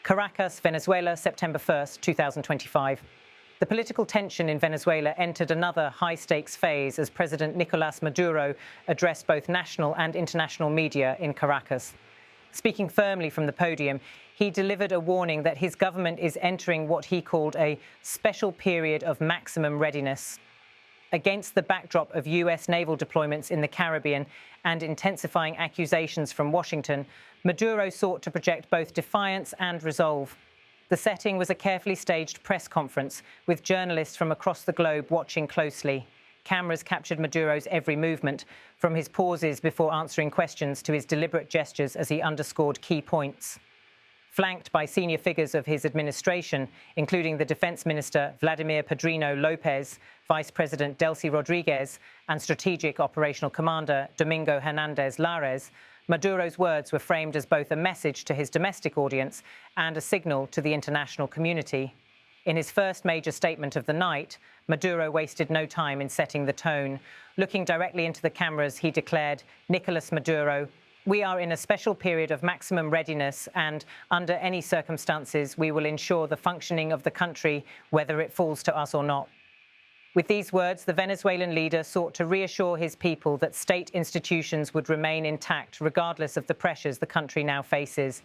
Caracas, Venezuela, September 1st, 2025. The political tension in Venezuela entered another high-stakes phase as President Nicolás Maduro addressed both national and international media in Caracas. Speaking firmly from the podium, he delivered a warning that his government is entering what he called a special period of maximum readiness. Against the backdrop of US naval deployments in the Caribbean and intensifying accusations from Washington, Maduro sought to project both defiance and resolve. The setting was a carefully staged press conference with journalists from across the globe watching closely. Cameras captured Maduro's every movement, from his pauses before answering questions to his deliberate gestures as he underscored key points. Flanked by senior figures of his administration, including the Defense Minister Vladimir Padrino Lopez, Vice President Delcy Rodriguez, and Strategic Operational Commander Domingo Hernandez Lares, Maduro's words were framed as both a message to his domestic audience and a signal to the international community. In his first major statement of the night, Maduro wasted no time in setting the tone. Looking directly into the cameras, he declared, "Nicolás Maduro, we are in a special period of maximum readiness and, under any circumstances, we will ensure the functioning of the country, whether it falls to us or not." With these words, the Venezuelan leader sought to reassure his people that state institutions would remain intact regardless of the pressures the country now faces.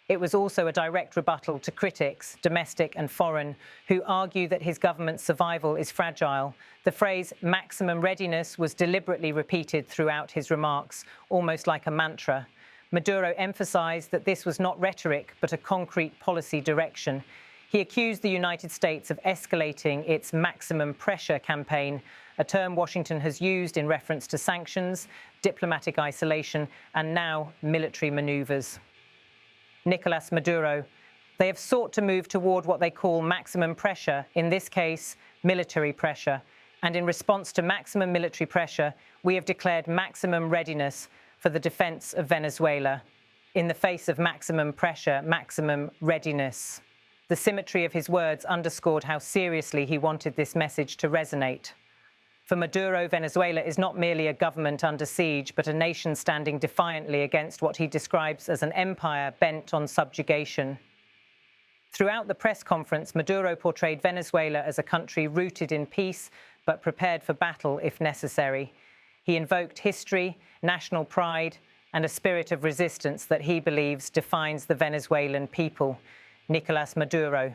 It was also a direct rebuttal to critics, domestic and foreign, who argue that his government's survival is fragile. The phrase maximum readiness was deliberately repeated throughout his remarks, almost like a mantra. Maduro emphasized that this was not rhetoric, but a concrete policy direction. He accused the United States of escalating its maximum pressure campaign, a term Washington has used in reference to sanctions, diplomatic isolation, and now military maneuvers. Nicolás Maduro, they have sought to move toward what they call maximum pressure, in this case, military pressure. And in response to maximum military pressure, we have declared maximum readiness for the defense of Venezuela. In the face of maximum pressure, maximum readiness. The symmetry of his words underscored how seriously he wanted this message to resonate. For Maduro, Venezuela is not merely a government under siege, but a nation standing defiantly against what he describes as an empire bent on subjugation. Throughout the press conference, Maduro portrayed Venezuela as a country rooted in peace, but prepared for battle if necessary. He invoked history, national pride, and a spirit of resistance that he believes defines the Venezuelan people. Nicolás Maduro.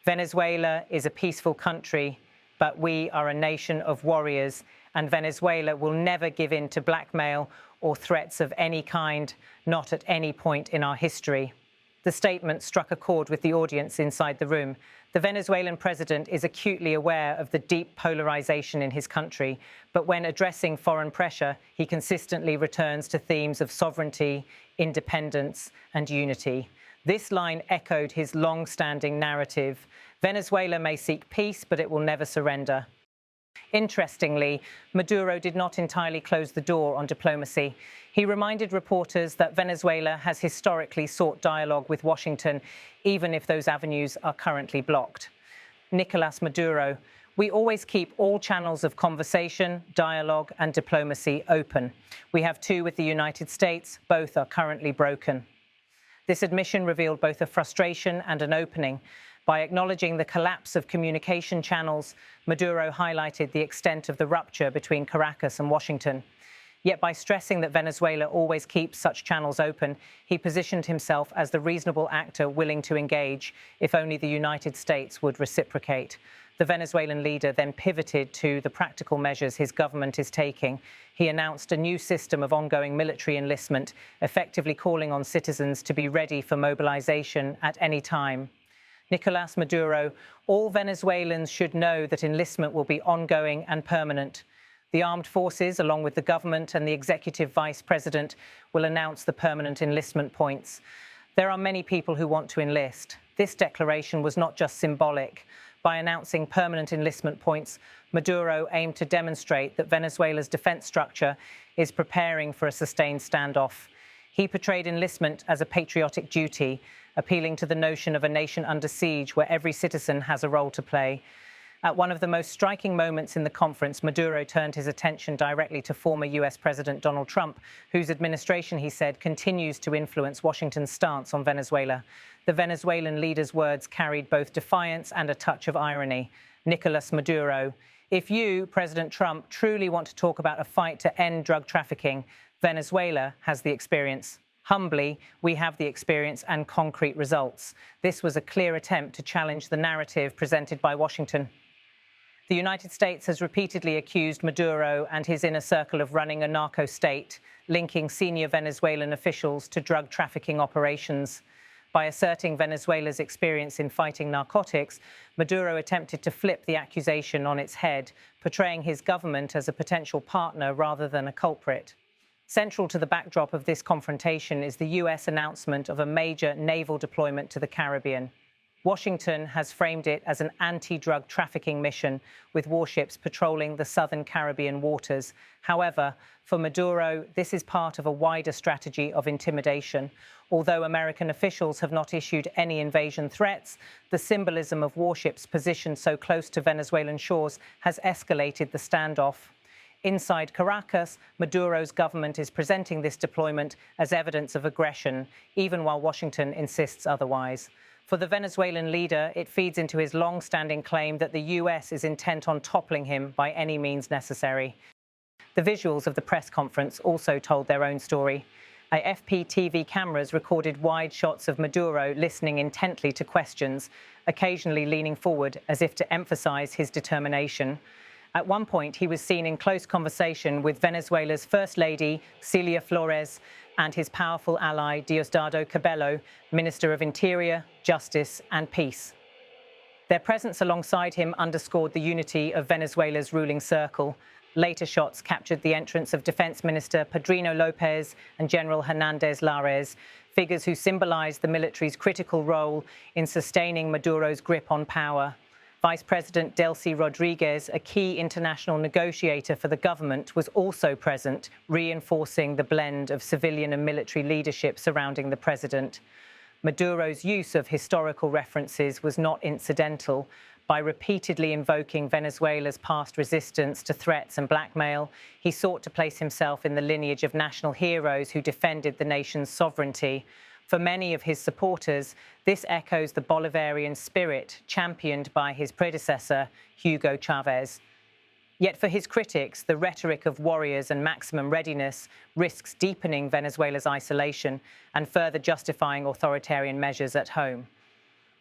Venezuela is a peaceful country, but we are a nation of warriors, and Venezuela will never give in to blackmail or threats of any kind, not at any point in our history. The statement struck a chord with the audience inside the room. The Venezuelan president is acutely aware of the deep polarization in his country, but when addressing foreign pressure, he consistently returns to themes of sovereignty, independence, and unity. This line echoed his long-standing narrative. Venezuela may seek peace, but it will never surrender. Interestingly, Maduro did not entirely close the door on diplomacy. He reminded reporters that Venezuela has historically sought dialogue with Washington, even if those avenues are currently blocked. Nicolás Maduro, we always keep all channels of conversation, dialogue, and diplomacy open. We have two with the United States. Both are currently broken. This admission revealed both a frustration and an opening. By acknowledging the collapse of communication channels, Maduro highlighted the extent of the rupture between Caracas and Washington. Yet by stressing that Venezuela always keeps such channels open, he positioned himself as the reasonable actor willing to engage, if only the United States would reciprocate. The Venezuelan leader then pivoted to the practical measures his government is taking. He announced a new system of ongoing military enlistment, effectively calling on citizens to be ready for mobilization at any time. Nicolás Maduro, all Venezuelans should know that enlistment will be ongoing and permanent. The armed forces, along with the government and the executive vice president, will announce the permanent enlistment points. There are many people who want to enlist. This declaration was not just symbolic. By announcing permanent enlistment points, Maduro aimed to demonstrate that Venezuela's defense structure is preparing for a sustained standoff. He portrayed enlistment as a patriotic duty, appealing to the notion of a nation under siege where every citizen has a role to play. At one of the most striking moments in the conference, Maduro turned his attention directly to former US President Donald Trump, whose administration, he said, continues to influence Washington's stance on Venezuela. The Venezuelan leader's words carried both defiance and a touch of irony. Nicolás Maduro: if you, President Trump, truly want to talk about a fight to end drug trafficking, Venezuela has the experience. Humbly, we have the experience and concrete results. This was a clear attempt to challenge the narrative presented by Washington. The United States has repeatedly accused Maduro and his inner circle of running a narco state, linking senior Venezuelan officials to drug trafficking operations. By asserting Venezuela's experience in fighting narcotics, Maduro attempted to flip the accusation on its head, portraying his government as a potential partner rather than a culprit. Central to the backdrop of this confrontation is the US announcement of a major naval deployment to the Caribbean. Washington has framed it as an anti-drug trafficking mission, with warships patrolling the southern Caribbean waters. However, for Maduro, this is part of a wider strategy of intimidation. Although American officials have not issued any invasion threats, the symbolism of warships positioned so close to Venezuelan shores has escalated the standoff. Inside Caracas, Maduro's government is presenting this deployment as evidence of aggression, even while Washington insists otherwise. For the Venezuelan leader, it feeds into his long-standing claim that the US is intent on toppling him by any means necessary. The visuals of the press conference also told their own story. AFP TV cameras recorded wide shots of Maduro listening intently to questions, occasionally leaning forward as if to emphasize his determination. At one point, he was seen in close conversation with Venezuela's First Lady, Celia Flores, and his powerful ally, Diosdado Cabello, Minister of Interior, Justice and Peace. Their presence alongside him underscored the unity of Venezuela's ruling circle. Later shots captured the entrance of Defense Minister Padrino Lopez and General Hernandez Lares, figures who symbolized the military's critical role in sustaining Maduro's grip on power. Vice President Delcy Rodriguez, a key international negotiator for the government, was also present, reinforcing the blend of civilian and military leadership surrounding the president. Maduro's use of historical references was not incidental. By repeatedly invoking Venezuela's past resistance to threats and blackmail, he sought to place himself in the lineage of national heroes who defended the nation's sovereignty. For many of his supporters, this echoes the Bolivarian spirit championed by his predecessor, Hugo Chavez. Yet for his critics, the rhetoric of warriors and maximum readiness risks deepening Venezuela's isolation and further justifying authoritarian measures at home.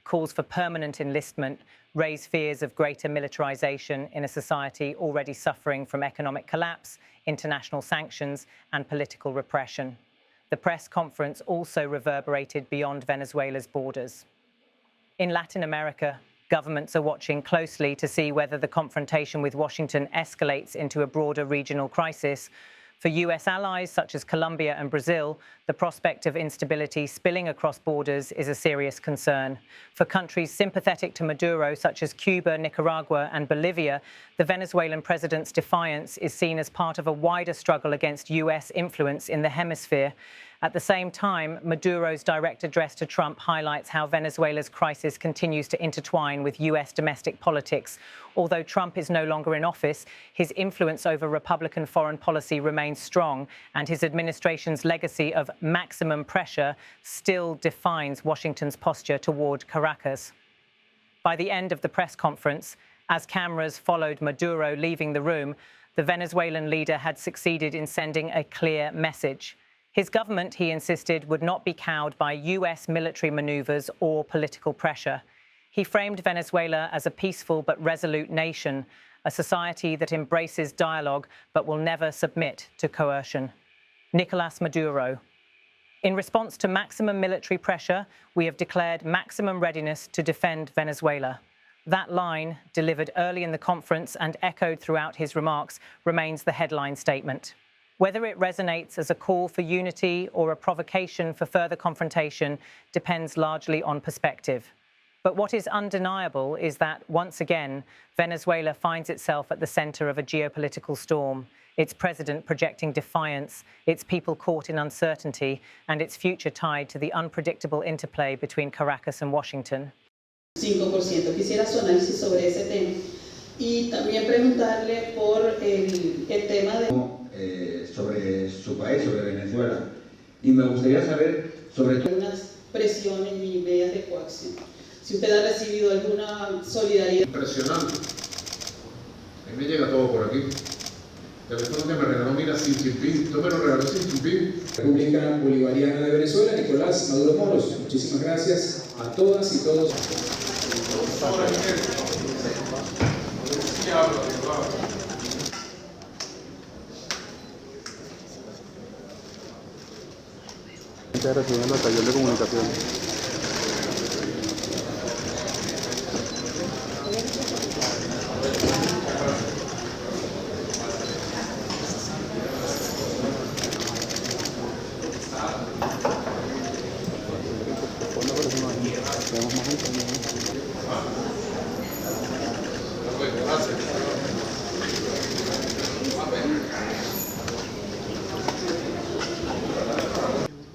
Calls for permanent enlistment raise fears of greater militarization in a society already suffering from economic collapse, international sanctions, and political repression. The press conference also reverberated beyond Venezuela's borders. In Latin America, governments are watching closely to see whether the confrontation with Washington escalates into a broader regional crisis. For US allies such as Colombia and Brazil, the prospect of instability spilling across borders is a serious concern. For countries sympathetic to Maduro, such as Cuba, Nicaragua and Bolivia, the Venezuelan president's defiance is seen as part of a wider struggle against US influence in the hemisphere. At the same time, Maduro's direct address to Trump highlights how Venezuela's crisis continues to intertwine with US domestic politics. Although Trump is no longer in office, his influence over Republican foreign policy remains strong, and his administration's legacy of maximum pressure still defines Washington's posture toward Caracas. By the end of the press conference, as cameras followed Maduro leaving the room, the Venezuelan leader had succeeded in sending a clear message. His government, he insisted, would not be cowed by US military maneuvers or political pressure. He framed Venezuela as a peaceful but resolute nation, a society that embraces dialogue but will never submit to coercion. Nicolás Maduro. In response to maximum military pressure, we have declared maximum readiness to defend Venezuela. That line, delivered early in the conference and echoed throughout his remarks, remains the headline statement. Whether it resonates as a call for unity or a provocation for further confrontation depends largely on perspective. But what is undeniable is that, once again, Venezuela finds itself at the center of a geopolitical storm, its president projecting defiance, its people caught in uncertainty, and its future tied to the unpredictable interplay between Caracas and Washington. 5%. Quisiera su análisis sobre ese tema. Y también preguntarle por el tema de... sobre su país, sobre Venezuela. Y me gustaría saber sobre algunas presiones y medidas de coacción. Si usted ha recibido alguna solidaridad. Impresionante. A mí me llega todo por aquí. El teléfono que me regaló, mira, Xi Jinping. Esto me lo regaló Xi Jinping. República Bolivariana de Venezuela, Nicolás Maduro Moros. Muchísimas gracias a todas y todos. Recibiendo el taller de comunicación.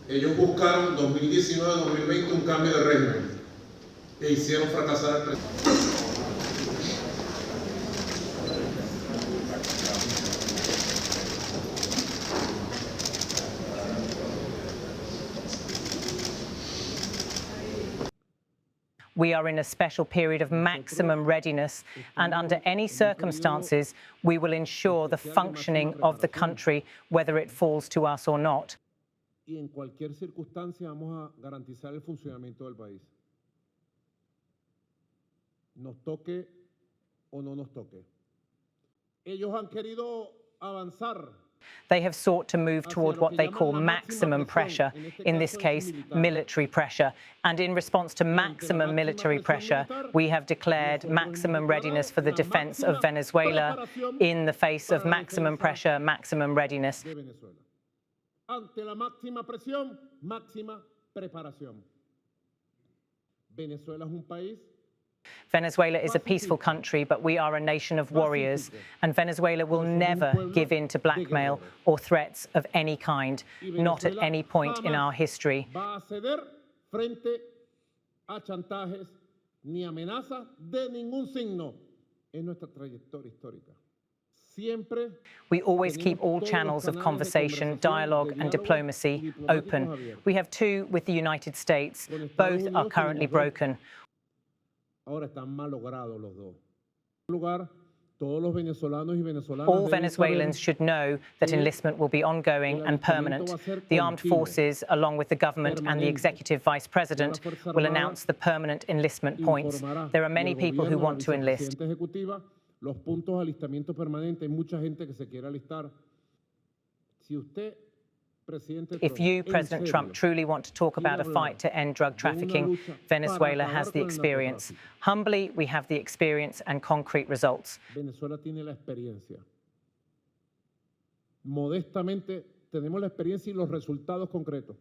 Ellos buscaron 2019-2020 un cambio de régimen e hicieron fracasar al presidente. We are in a special period of maximum readiness, and under any circumstances, we will ensure the functioning of the country, whether it falls to us or not. Y en cualquier circunstancia vamos a garantizar el funcionamiento del país. Nos toque o no nos toque. Ellos han querido avanzar. They have sought to move toward what they call maximum pressure, in this case, military pressure. And in response to maximum military pressure, we have declared maximum readiness for the defense of Venezuela in the face of maximum pressure, maximum readiness. Ante la máxima presión, máxima preparación. Venezuela es un país. Venezuela is a peaceful country, but we are a nation of warriors, and Venezuela will never give in to blackmail or threats of any kind, not at any point in our history. Va a ceder frente a chantajes ni amenazas de ningún signo en nuestra trayectoria histórica. We always keep all channels of conversation, dialogue and diplomacy open. We have two with the United States. Both are currently broken. Ahora están mal logrados los dos. En primer lugar, todos los venezolanos y venezolanas All Venezuelans should know that enlistment will be ongoing and permanent. The armed forces, along with the government and the executive vice president, will announce the permanent enlistment points. There are many people who want to enlist. Los puntos de alistamiento permanente, hay mucha gente que se quiere alistar. Si usted, If you, President Trump, truly want to talk about a fight to end drug trafficking, Venezuela has the experience. Humbly, we have the experience and concrete results. Venezuela tiene la experiencia. Modestamente, tenemos la experiencia y los resultados concretos.